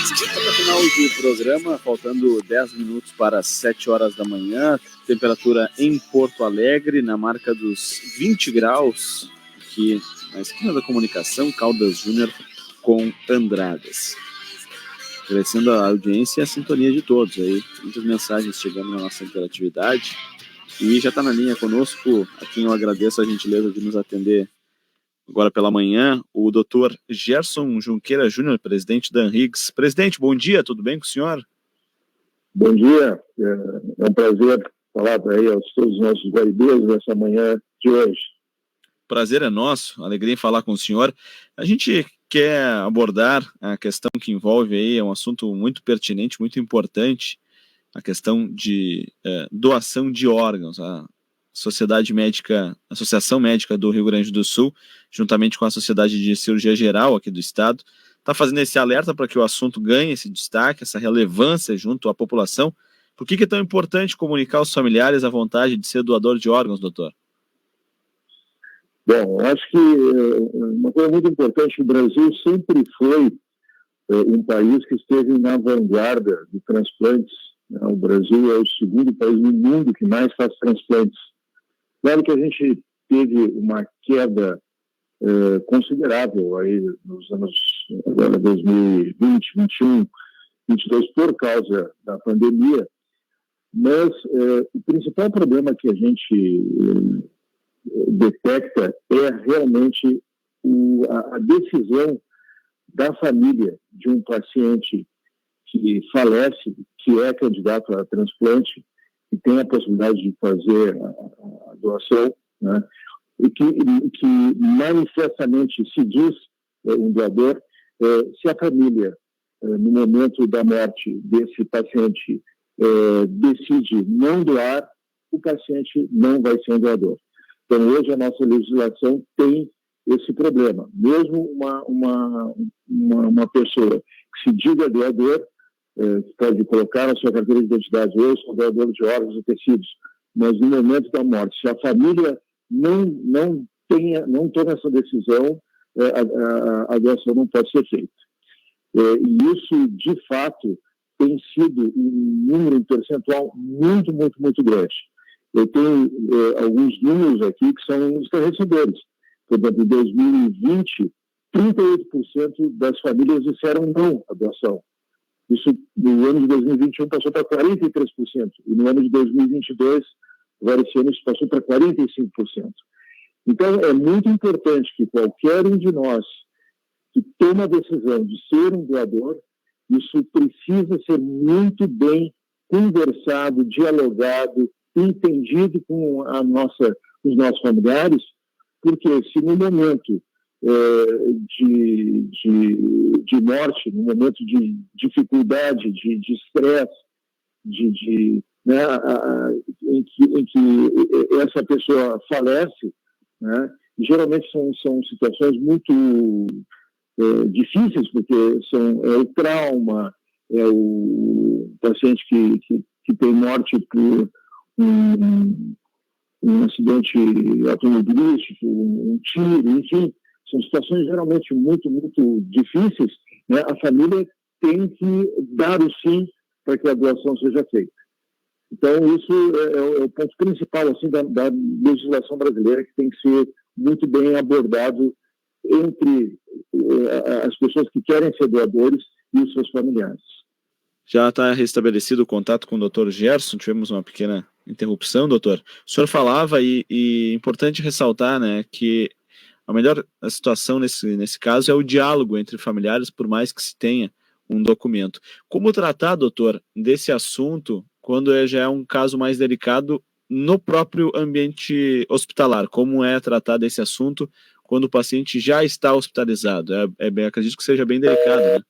Para final de programa, faltando 10 minutos para 7 horas da manhã, temperatura em Porto Alegre, na marca dos 20 graus, aqui na esquina da comunicação, Caldas Júnior com Andradas. Agradecendo a audiência e a sintonia de todos aí, muitas mensagens chegando na nossa interatividade. E já está na linha conosco, a quem eu agradeço a gentileza de nos atender agora pela manhã, o Dr. Gerson Junqueira Júnior, presidente da ANRIGS. Presidente, bom dia, tudo bem com o senhor? Bom dia, é um prazer falar aí aos todos os nossos guaribeiros nessa manhã de hoje. Prazer é nosso, alegria em falar com o senhor. A gente quer abordar a questão que envolve aí, é um assunto muito pertinente, muito importante, a questão de doação de órgãos. A Sociedade Médica, Associação Médica do Rio Grande do Sul, juntamente com a Sociedade de Cirurgia Geral aqui do estado, está fazendo esse alerta para que o assunto ganhe esse destaque, essa relevância junto à população. Por que é tão importante comunicar aos familiares a vontade de ser doador de órgãos, doutor? Bom, acho que uma coisa muito importante, o Brasil sempre foi um país que esteve na vanguarda de transplantes. O Brasil é o segundo país no mundo que mais faz transplantes. Claro que a gente teve uma queda considerável aí nos anos agora 2020, 2021, 2022 por causa da pandemia, mas o principal problema que a gente detecta é realmente a decisão da família de um paciente que falece, que é candidato a transplante, que tem a possibilidade de fazer a doação, né? E que manifestamente se diz um doador, se a família, no momento da morte desse paciente, decide não doar, o paciente não vai ser um doador. Então, hoje a nossa legislação tem esse problema. Mesmo uma pessoa que se diga doador, pode colocar na sua carteira de identidade, eu sou doador de órgãos e tecidos, mas no momento da morte, se a família não toma essa decisão, a doação não pode ser feita. E isso, de fato, tem sido um número percentual muito, muito, muito grande. Eu tenho alguns números aqui que são esclarecedores. Por exemplo, em 2020, 38% das famílias disseram não à doação. Isso, no ano de 2021, passou para 43%. E no ano de 2022, agora esse ano, isso passou para 45%. Então, é muito importante que qualquer um de nós que toma a decisão de ser um doador, isso precisa ser muito bem conversado, dialogado, entendido com os nossos familiares, porque se no momento de morte, no momento de dificuldade, de estresse, né, em que essa pessoa falece, né, geralmente são situações muito difíceis, porque é o trauma, é o paciente que tem morte por um acidente automobilístico, um tiro, enfim, são situações geralmente muito, muito difíceis, né? A família tem que dar o sim para que a doação seja feita. Então, isso é o ponto principal assim, da legislação brasileira, que tem que ser muito bem abordado entre as pessoas que querem ser doadores e os seus familiares. Já está restabelecido o contato com o Dr. Gerson, tivemos uma pequena interrupção, doutor. O senhor falava, e é importante ressaltar, né, que a melhor situação nesse caso é o diálogo entre familiares, por mais que se tenha um documento. Como tratar, doutor, desse assunto quando já é um caso mais delicado no próprio ambiente hospitalar? Como é tratar desse assunto quando o paciente já está hospitalizado? Acredito que seja bem delicado, né?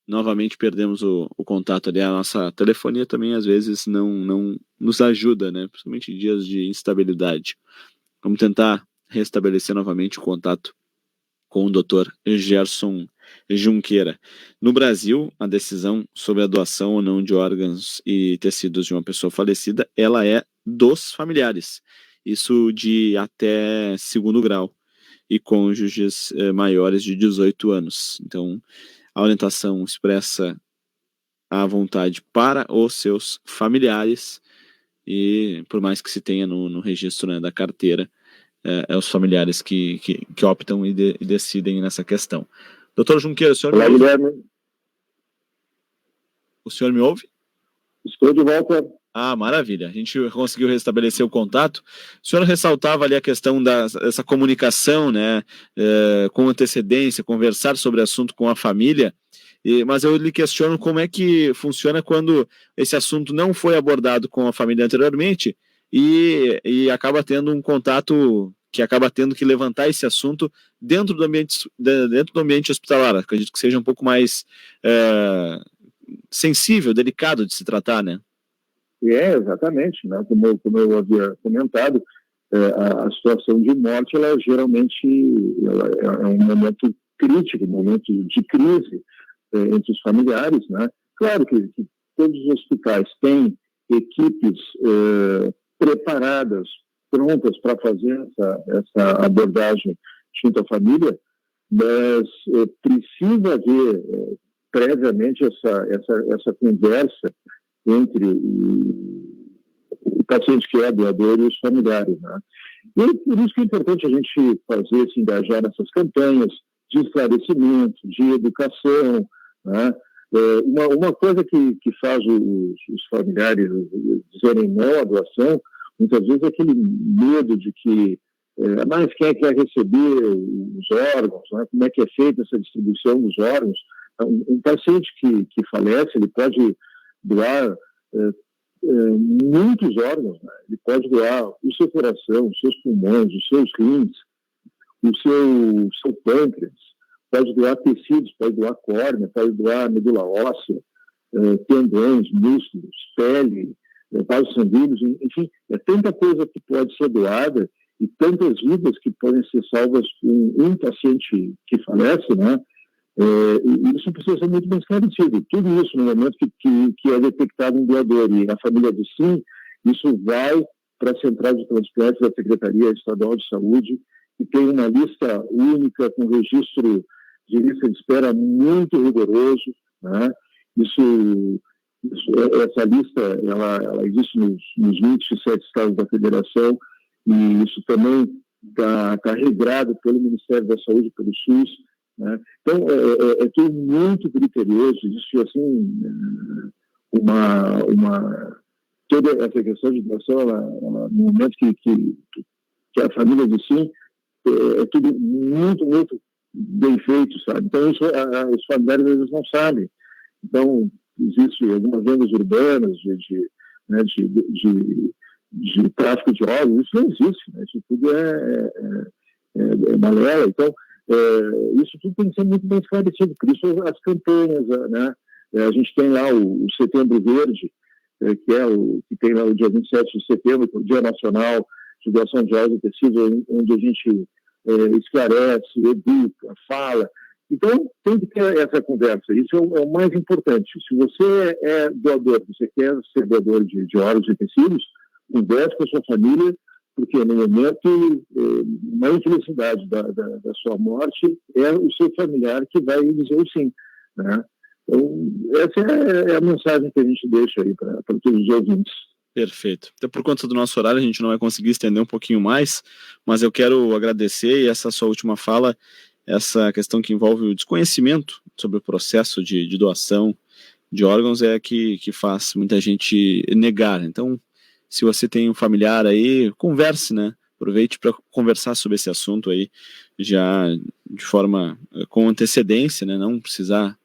Novamente perdemos o contato ali. A nossa telefonia também às vezes não nos ajuda, né? Principalmente em dias de instabilidade. Vamos tentar restabelecer novamente o contato com o Dr. Gerson Junqueira. No Brasil, a decisão sobre a doação ou não de órgãos e tecidos de uma pessoa falecida, ela é dos familiares. Isso de até segundo grau. e cônjuges maiores de 18 anos. Então, a orientação expressa a vontade para os seus familiares e, por mais que se tenha no registro, né, da carteira, os familiares que optam e decidem nessa questão. Doutor Junqueira, o senhor me ouve? Guilherme. O senhor me ouve? Estou de volta. Maravilha. A gente conseguiu restabelecer o contato. O senhor ressaltava ali a questão dessa comunicação, né, com antecedência, conversar sobre o assunto com a família, mas eu lhe questiono como é que funciona quando esse assunto não foi abordado com a família anteriormente e acaba tendo um contato que acaba tendo que levantar esse assunto dentro do ambiente hospitalar. Acredito que seja um pouco mais sensível, delicado de se tratar, né? Exatamente, né? Como eu havia comentado, a situação de morte, ela geralmente é um momento crítico, um momento de crise entre os familiares, né? Claro que todos os hospitais têm equipes preparadas, prontas para fazer essa abordagem junto à família, mas precisa haver previamente essa conversa entre o paciente que é doador e os familiares, né? E por isso que é importante a gente se engajar nessas campanhas de esclarecimento, de educação, né? Uma coisa que faz os familiares dizerem não à doação, muitas vezes é aquele medo de que mas quem é que vai receber os órgãos, né? Como é que é feita essa distribuição dos órgãos? Um paciente que falece, ele pode doar muitos órgãos, né? Ele pode doar o seu coração, os seus pulmões, os seus rins, o seu pâncreas, pode doar tecidos, pode doar córnea, pode doar medula óssea, tendões, músculos, pele, vasos sanguíneos, enfim, é tanta coisa que pode ser doada e tantas vidas que podem ser salvas com um paciente que falece, né? E isso precisa ser muito bem esclarecido. Tudo isso, no momento que é detectado um doador e a família diz sim, isso vai para a Central de Transplantes da Secretaria Estadual de Saúde, que tem uma lista única, com registro de lista de espera muito rigoroso, né? Essa lista, ela existe nos 27 estados da federação, e isso também está regrado pelo Ministério da Saúde, pelo SUS, né? Então, é tudo muito criterioso. Existe, assim, toda essa questão de doação, no momento que a família diz sim, é tudo muito, muito bem feito, sabe? Então, isso os familiares às vezes não sabem. Então, existe algumas lendas urbanas de tráfico de órgãos. Isso não existe, né? Isso tudo é balela. Então, isso tudo tem que ser muito bem esclarecido. Por isso, as campanhas, né? A gente tem lá o Setembro Verde, que tem lá o dia 27 de setembro, que é o Dia Nacional de Doação de Órgãos e Tecidos, onde a gente esclarece, educa, fala. Então, tem que ter essa conversa. Isso é o mais importante. Se você é doador, você quer ser doador de órgãos e tecidos, converse com a sua família, porque no momento, na infelicidade da sua morte, é o seu familiar que vai dizer o sim, né? Então, essa é a mensagem que a gente deixa aí para todos os ouvintes. Perfeito. Até por conta do nosso horário, a gente não vai conseguir estender um pouquinho mais, mas eu quero agradecer, e essa sua última fala, essa questão que envolve o desconhecimento sobre o processo de doação de órgãos é que faz muita gente negar. Então, se você tem um familiar aí, converse, né? Aproveite para conversar sobre esse assunto aí, já de forma com antecedência, né? Não precisar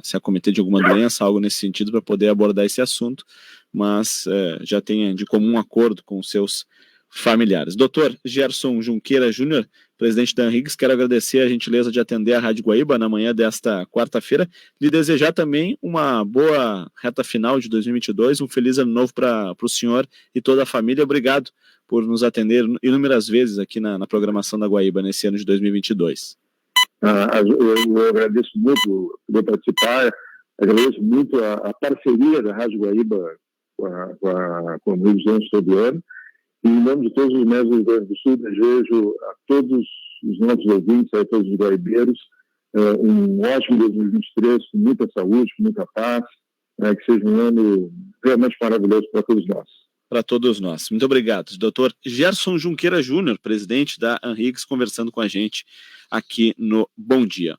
se acometer de alguma doença, algo nesse sentido, para poder abordar esse assunto, mas já tenha de comum acordo com os seus familiares. Dr. Gerson Junqueira Júnior, presidente da ANRIGS, quero agradecer a gentileza de atender a Rádio Guaíba na manhã desta quarta-feira, lhe desejar também uma boa reta final de 2022, um feliz ano novo para o senhor e toda a família. Obrigado por nos atender inúmeras vezes aqui na programação da Guaíba nesse ano de 2022. Eu agradeço muito por participar, agradeço muito a parceria da Rádio Guaíba com a Rio Grande todo ano. E em nome de todos os médicos do Rio Grande do Sul, desejo a todos os nossos ouvintes, a todos os guaibeiros, um ótimo 2023, com muita saúde, com muita paz, que seja um ano realmente maravilhoso para todos nós. Para todos nós. Muito obrigado. Dr. Gerson Junqueira Júnior, presidente da ANRIGS, conversando com a gente aqui no Bom Dia.